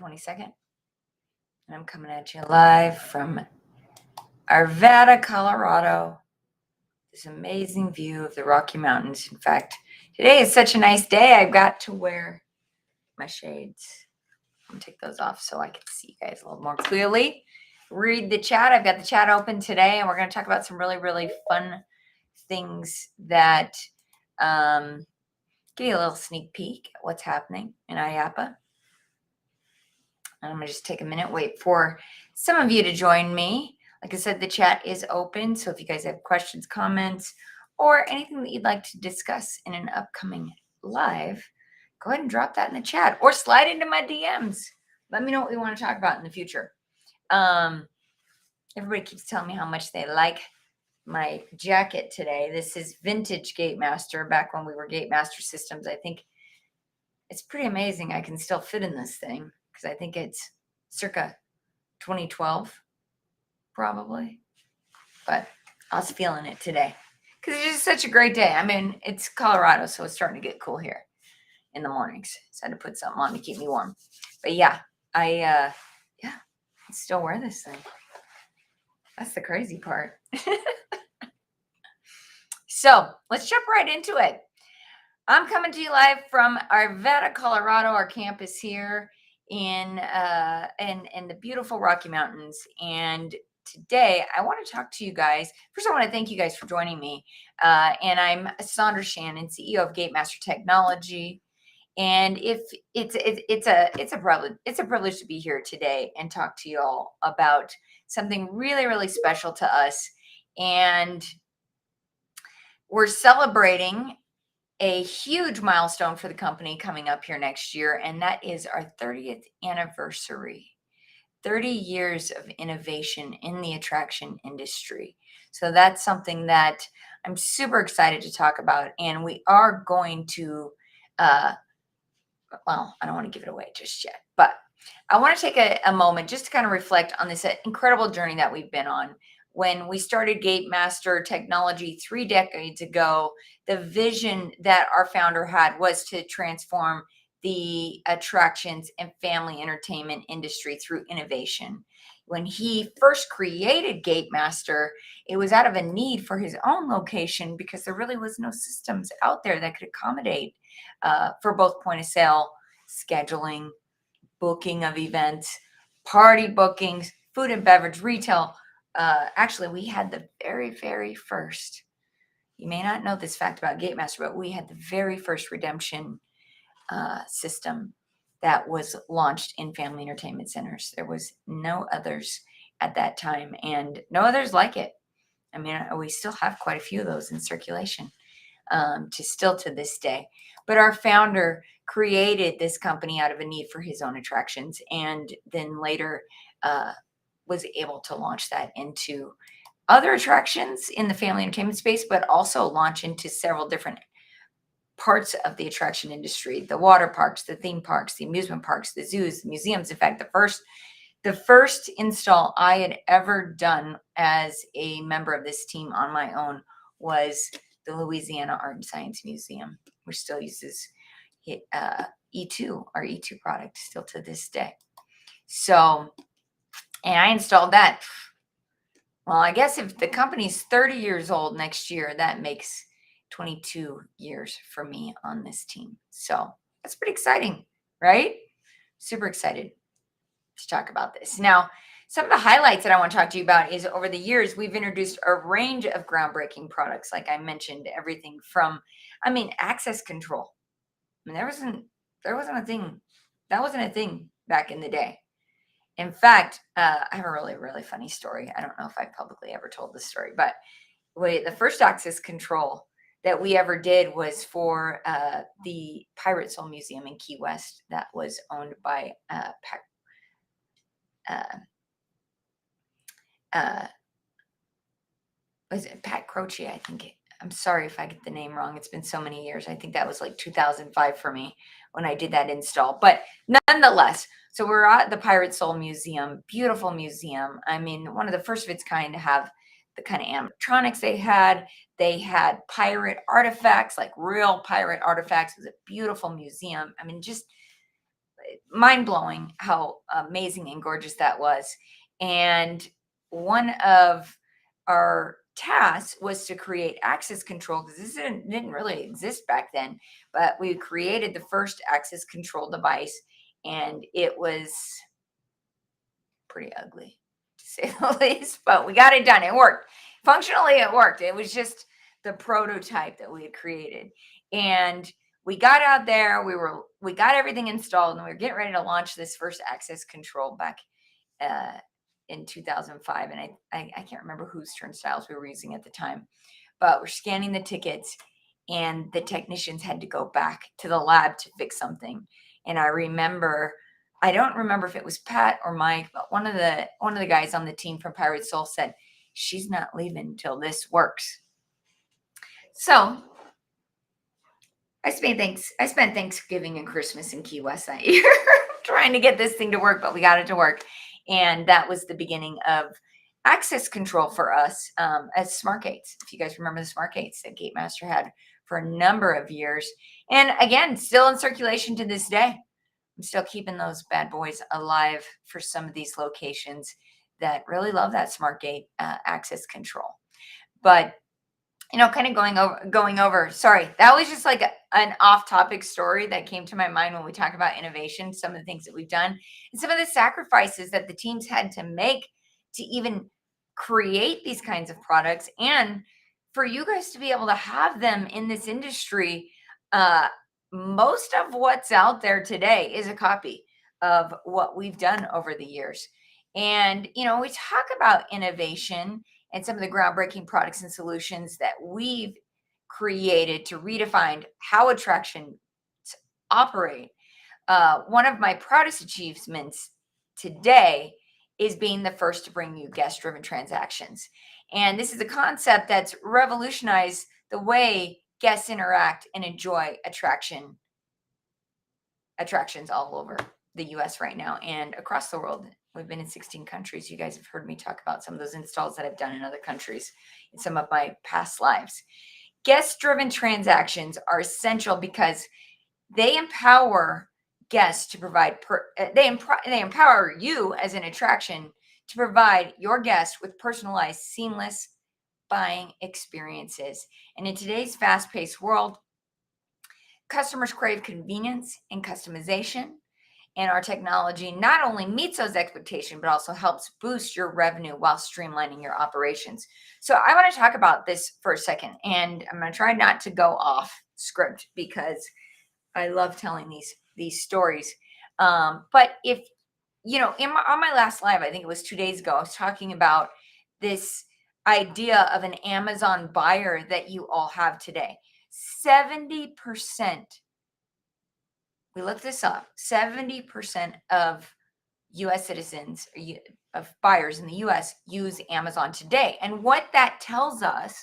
22nd, and I'm coming at you live from Arvada, Colorado. This amazing view of the Rocky Mountains. In fact, today is such a nice day. I've got to wear my shades. I'm going to take those off so I can see you guys a little more clearly. Read the chat. I've got the chat open today, and we're going to talk about some really, really fun things that give you a little sneak peek at what's happening in IAAPA. And I'm going to just take a minute, wait for some of you to join me. Like I said, the chat is open. So if you guys have questions, comments, or anything that you'd like to discuss in an upcoming live, go ahead and drop that in the chat or slide into my DMs. Let me know what we want to talk about in the future. Everybody keeps telling me how much they like my jacket today. This is vintage Gatemaster, back when we were Gatemaster systems. I think it's pretty amazing I can still fit in this thing, because I think it's circa 2012, probably. But I was feeling it today because it's just such a great day. I mean, it's Colorado, so it's starting to get cool here in the mornings. So I had to put something on to keep me warm. But yeah, I still wear this thing. That's the crazy part. So let's jump right into it. I'm coming to you live from Arvada, Colorado, our campus here in the beautiful Rocky Mountains. And today I want to talk to you guys. First, I want to thank you guys for joining me. And I'm Sondra Shannon, CEO of Gatemaster Technology. And if it's a privilege to be here today and talk to you all about something really, really special to us. And we're celebrating a huge milestone for the company coming up here next year, and that is our 30th anniversary. 30 years of innovation in the attraction industry. So that's something that I'm super excited to talk about, and we are going to, well, I don't want to give it away just yet, but I want to take a moment just to kind of reflect on this incredible journey that we've been on. When we started Gatemaster Technology 3 decades ago, the vision that our founder had was to transform the attractions and family entertainment industry through innovation. When he first created Gatemaster, it was out of a need for his own location because there really was no systems out there that could accommodate for both point of sale, scheduling, booking of events, party bookings, food and beverage, retail. Actually, we had the very, very first, you may not know this fact about Gatemaster, but we had the very first redemption system that was launched in family entertainment centers. There was no others at that time, and no others like it. I mean, we still have quite a few of those in circulation to this day. But our founder created this company out of a need for his own attractions, and then later was able to launch that into other attractions in the family entertainment space, but also launch into several different parts of the attraction industry: the water parks, the theme parks, the amusement parks, the zoos, the museums. In fact, the first install I had ever done as a member of this team on my own was the Louisiana Art and Science Museum, which still uses E2, our E2 product, still to this day. So, and I installed that. Well, I guess if the company's 30 years old next year, that makes 22 years for me on this team. So that's pretty exciting, right? Super excited to talk about this. Now, some of the highlights that I want to talk to you about is over the years, we've introduced a range of groundbreaking products. Like I mentioned, everything from, access control. There wasn't a thing. That wasn't a thing back in the day. In fact, I have a really, really funny story. I don't know if I've publicly ever told this story, but the first access control that we ever did was for the Pirate Soul Museum in Key West that was owned by was it Pat Croce, I think. I'm sorry if I get the name wrong. It's been so many years. I think that was like 2005 for me when I did that install. But nonetheless, so we're at the Pirate Soul Museum, beautiful museum. I mean, one of the first of its kind to have the kind of animatronics they had. They had pirate artifacts, like real pirate artifacts. It was a beautiful museum. I mean, just mind blowing how amazing and gorgeous that was. And one of our tasks was to create access control, because this didn't really exist back then. But we created the first access control device, and it was pretty ugly, to say the least. But we got it done. It worked. Functionally, it worked. It was just the prototype that we had created. And we got out there, we got everything installed, and we were getting ready to launch this first access control back uh, in 2005. And I can't remember whose turnstiles we were using at the time, but we're scanning the tickets, and the technicians had to go back to the lab to fix something. And I don't remember if it was Pat or Mike, but one of the guys on the team from Pirate Soul said, "She's not leaving until this works." So I spent Thanksgiving and Christmas in Key West that year trying to get this thing to work, but we got it to work. And that was the beginning of access control for us as smart gates. If you guys remember the smart gates that Gatemaster had for a number of years. And again, still in circulation to this day. I'm still keeping those bad boys alive for some of these locations that really love that smart gate access control. But kind of going over, sorry, that was just like an off-topic story that came to my mind when we talk about innovation, some of the things that we've done, and some of the sacrifices that the teams had to make to even create these kinds of products, and for you guys to be able to have them in this industry. Most of what's out there today is a copy of what we've done over the years. And we talk about innovation and some of the groundbreaking products and solutions that we've created to redefine how attractions operate. One of my proudest achievements today is being the first to bring you guest driven transactions. And this is a concept that's revolutionized the way guests interact and enjoy attractions all over the US right now and across the world. We've been in 16 countries. You guys have heard me talk about some of those installs that I've done in other countries in some of my past lives. Guest-driven transactions are essential because they empower guests to provide, they empower you as an attraction to provide your guests with personalized, seamless buying experiences. And in today's fast-paced world, customers crave convenience and customization. And our technology not only meets those expectations, but also helps boost your revenue while streamlining your operations. So I want to talk about this for a second, and I'm going to try not to go off script because I love telling these stories. But if on my last live, I think it was 2 days ago, I was talking about this idea of an Amazon buyer that you all have today. 70%. We looked this up. 70% of US citizens, of buyers in the US, use Amazon today. And what that tells us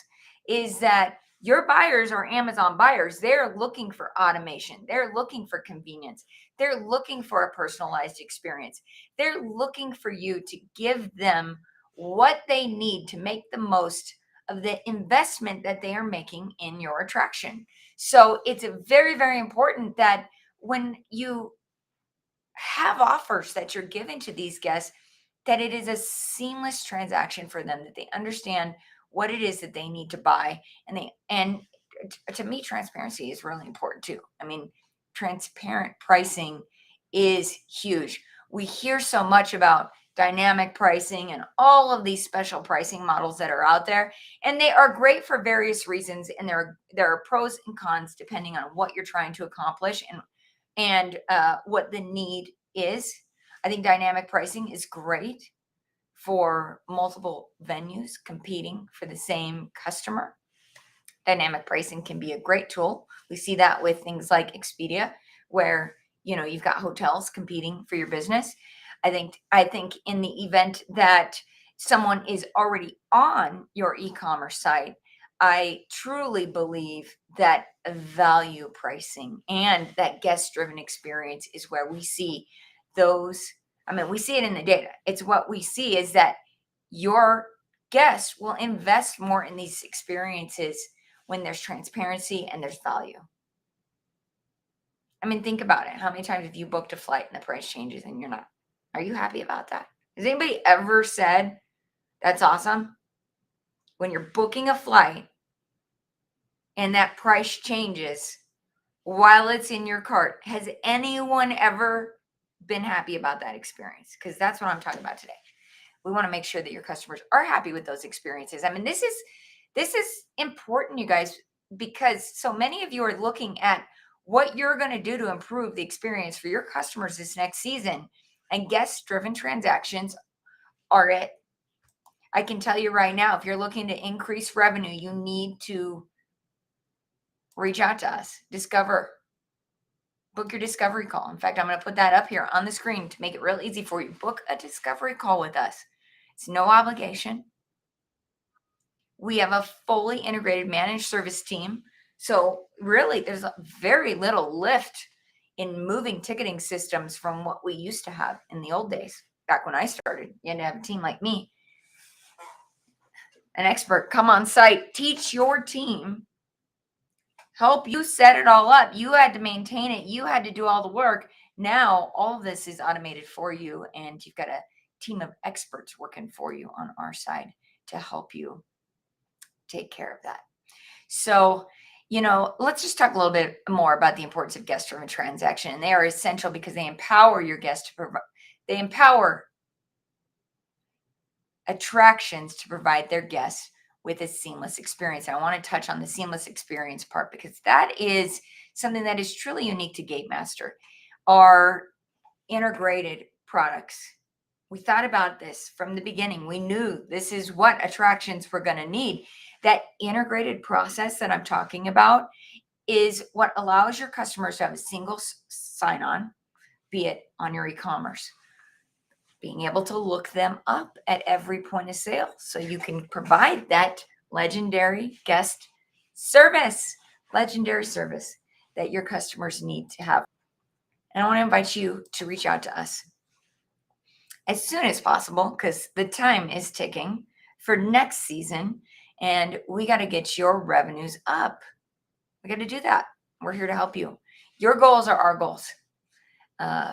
is that your buyers are Amazon buyers. They're looking for automation. They're looking for convenience. They're looking for a personalized experience. They're looking for you to give them what they need to make the most of the investment that they are making in your attraction. So it's very, very important that when you have offers that you're giving to these guests, that it is a seamless transaction for them, that they understand what it is that they need to buy. And to me, transparency is really important too. I mean, transparent pricing is huge. We hear so much about dynamic pricing and all of these special pricing models that are out there, and they are great for various reasons, and there are pros and cons depending on what you're trying to accomplish and what the need is. I think dynamic pricing is great for multiple venues competing for the same customer. Dynamic pricing can be a great tool. We see that with things like Expedia, where you've got hotels competing for your business. I think in the event that someone is already on your e-commerce site, I truly believe that value pricing and that guest-driven experience is where we see those. I mean, we see it in the data. It's what we see is that your guests will invest more in these experiences when there's transparency and there's value. I mean, think about it. How many times have you booked a flight and the price changes and you're not? Are you happy about that? Has anybody ever said that's awesome? When you're booking a flight and that price changes while it's in your cart, has anyone ever been happy about that experience? Because that's what I'm talking about today. We want to make sure that your customers are happy with those experiences. I mean, this is important, you guys, because so many of you are looking at what you're going to do to improve the experience for your customers this next season. And guest driven transactions are it. I can tell you right now, if you're looking to increase revenue, you need to reach out to us. Book your discovery call. In fact, I'm going to put that up here on the screen to make it real easy for you. Book a discovery call with us. It's no obligation. We have a fully integrated managed service team. So really, there's very little lift in moving ticketing systems from what we used to have in the old days. Back when I started, you had to have a team like me, an expert, come on site, teach your team, help you set it all up. You had to maintain it. You had to do all the work. Now, all of this is automated for you, and you've got a team of experts working for you on our side to help you take care of that. So, let's just talk a little bit more about the importance of guest-driven transaction. And they are essential because they empower your guests to provide, they empower attractions to provide their guests with a seamless experience. And I want to touch on the seamless experience part because that is something that is truly unique to Gatemaster. Our integrated products. We thought about this from the beginning. We knew this is what attractions were going to need. That integrated process that I'm talking about is what allows your customers to have a single sign-on, be it on your e-commerce, being able to look them up at every point of sale so you can provide that legendary guest service, legendary service that your customers need to have. And I want to invite you to reach out to us as soon as possible because the time is ticking for next season and we got to get your revenues up. We got to do that. We're here to help you. Your goals are our goals.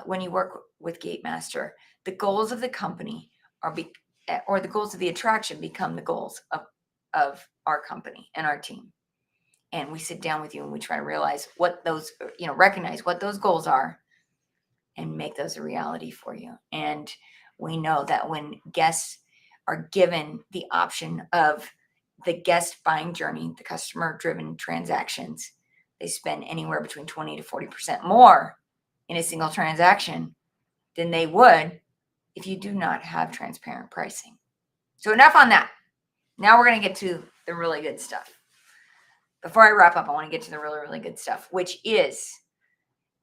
When you work with Gatemaster, the goals of the company or the goals of the attraction become the goals of our company and our team. And we sit down with you and we try to realize what those, recognize what those goals are and make those a reality for you. And we know that when guests are given the option of the guest buying journey, the customer driven transactions, they spend anywhere between 20 to 40% more in a single transaction than they would if you do not have transparent pricing. So enough on that. Now we're going to get to the really good stuff. Before I wrap up, I want to get to the really, really good stuff, which is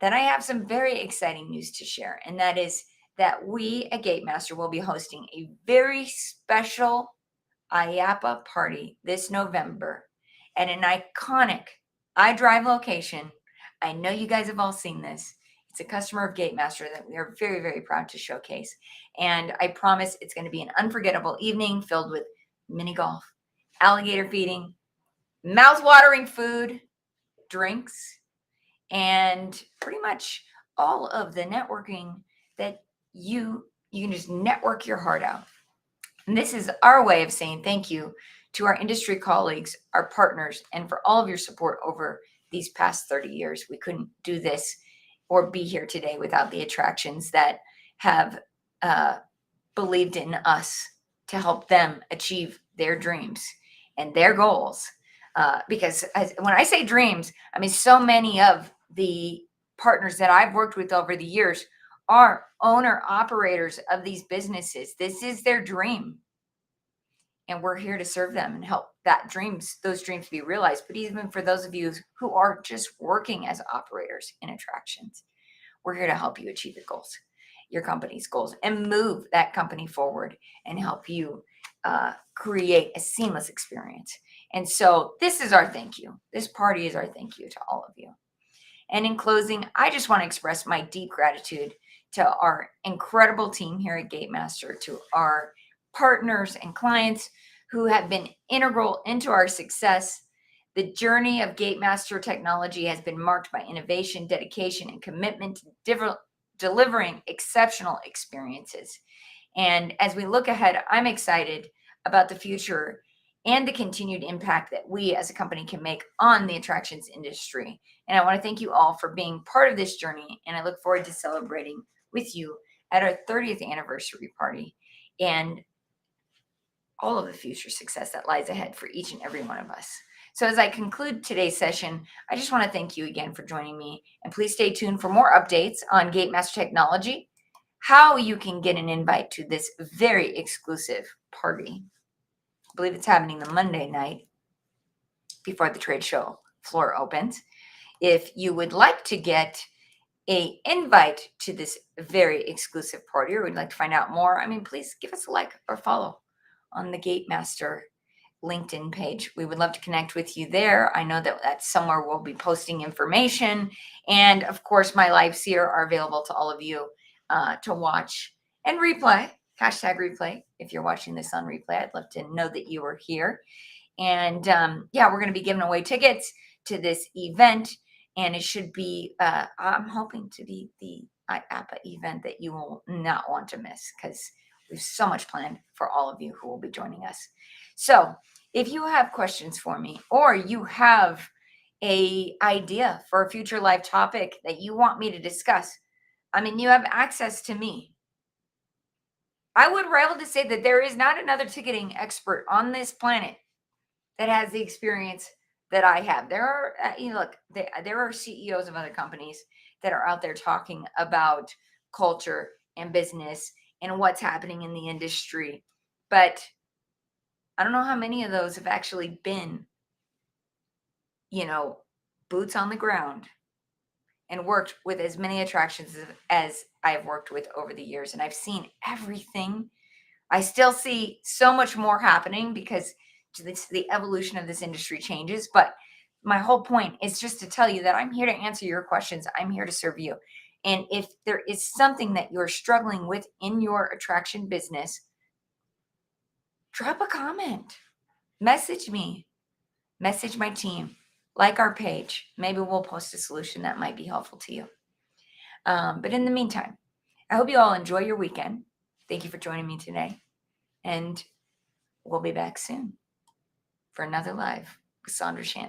that I have some very exciting news to share. And that is that we at Gatemaster will be hosting a very special IAAPA party this November at an iconic iDrive location. I know you guys have all seen this. It's a customer of Gatemaster that we are very, very proud to showcase. And I promise it's going to be an unforgettable evening filled with mini golf, alligator feeding, mouth-watering food, drinks, and pretty much all of the networking that you can just network your heart out. And this is our way of saying thank you to our industry colleagues, our partners, and for all of your support over these past 30 years. We couldn't do this or be here today without the attractions that have believed in us to help them achieve their dreams and their goals. Because when I say dreams, I mean so many of the partners that I've worked with over the years are owner operators of these businesses. This is their dream. And we're here to serve them and help those dreams be realized. But even for those of you who are just working as operators in attractions, we're here to help you achieve your goals, your company's goals, and move that company forward and help you create a seamless experience. And so this is our thank you. This party is our thank you to all of you. And in closing, I just want to express my deep gratitude to our incredible team here at Gatemaster, to our partners and clients who have been integral into our success. The journey of Gatemaster technology has been marked by innovation, dedication, and commitment to delivering exceptional experiences. And as we look ahead, I'm excited about the future and the continued impact that we as a company can make on the attractions industry. And I want to thank you all for being part of this journey. And I look forward to celebrating with you at our 30th anniversary party and all of the future success that lies ahead for each and every one of us. So as I conclude today's session, I just want to thank you again for joining me. And please stay tuned for more updates on Gatemaster technology, how you can get an invite to this very exclusive party. I believe it's happening the Monday night before the trade show floor opens. If you would like to get an invite to this very exclusive party or would like to find out more, please give us a like or follow on the Gatemaster LinkedIn page. We would love to connect with you there. I know that that's somewhere we'll be posting information. And of course, my lives here are available to all of you to watch and replay, #replay. If you're watching this on replay, I'd love to know that you were here. And we're going to be giving away tickets to this event. And it should be, I'm hoping to be the IAAPA event that you will not want to miss because we have so much planned for all of you who will be joining us. So if you have questions for me or you have an idea for a future live topic that you want me to discuss, you have access to me. I would rail to say that there is not another ticketing expert on this planet that has the experience that I have. There are, there are CEOs of other companies that are out there talking about culture and business and what's happening in the industry. But I don't know how many of those have actually been, boots on the ground and worked with as many attractions as I've worked with over the years. And I've seen everything. I still see so much more happening because the evolution of this industry changes. But my whole point is just to tell you that I'm here to answer your questions. I'm here to serve you. And if there is something that you're struggling with in your attraction business, drop a comment, message me, message my team, like our page. Maybe we'll post a solution that might be helpful to you. But in the meantime, I hope you all enjoy your weekend. Thank you for joining me today. And we'll be back soon for another live with Sondra Shannon.